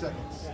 seconds.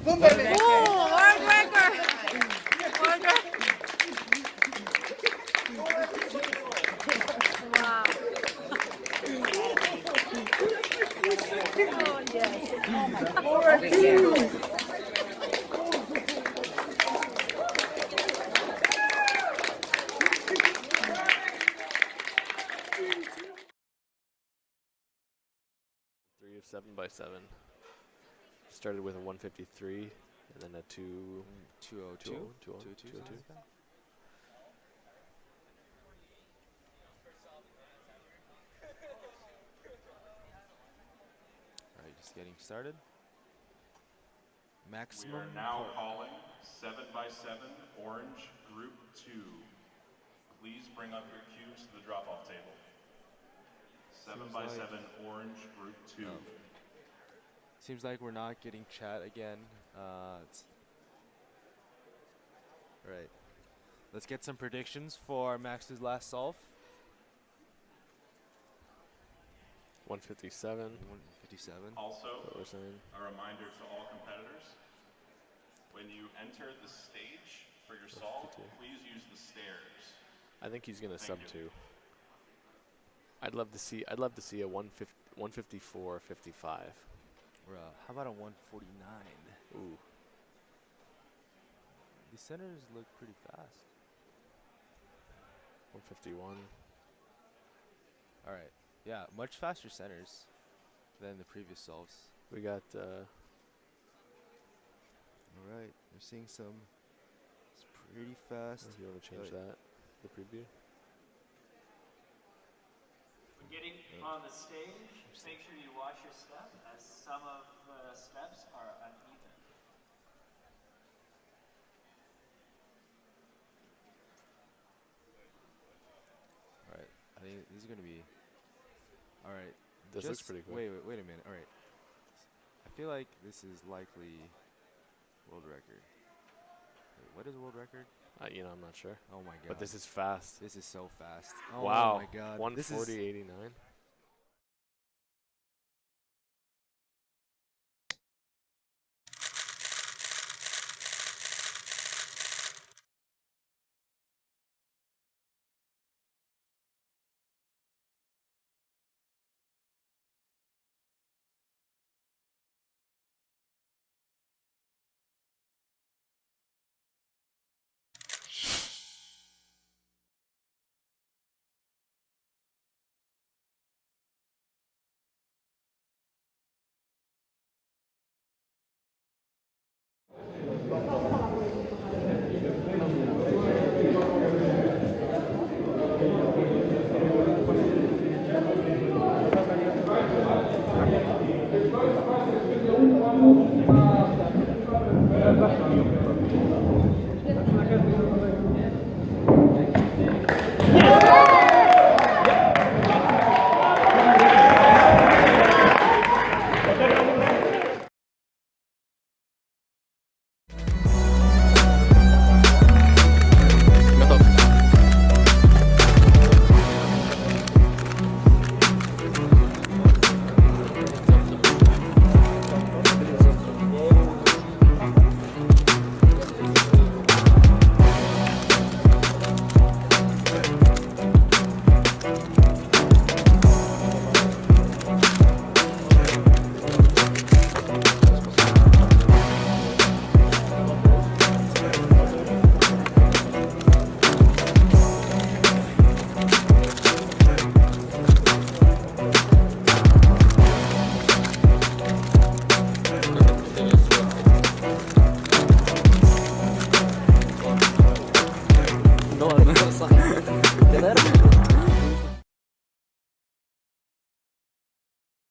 Boom, baby! Ooh, world record! World record! Wow. Oh, yes. Oh, my God. 7x7. Started with a 153 and then a 202. 202. Alright, just getting started. Maximum. We are now calling 7x7 Orange Group 2. Please bring up your cubes to the drop-off table. 7x7 Orange Group 2. Seems like we're not getting chat again. Right. Let's get some predictions for Max's last solve. 157. 157. Also, What we're saying. a reminder to all competitors, when you enter the stage for your solve, please use the stairs. I think he's gonna Thank sub you. 2. I'd love to see a 154, 55. How about a 149? Ooh. The centers look pretty fast. 151. All right. Yeah, much faster centers than the previous solves. We got All right. We're seeing some. It's pretty fast. if you want to change that, the preview. When getting on the stage, make sure you watch your step, as some of the steps are uneven. All right. I think this is going to be. All right. This looks pretty cool. Wait a minute. All right. I feel like this is likely world record. Wait, what is world record? I'm not sure. Oh my god. But this is fast. This is so fast. Oh Wow. my god. 140.89.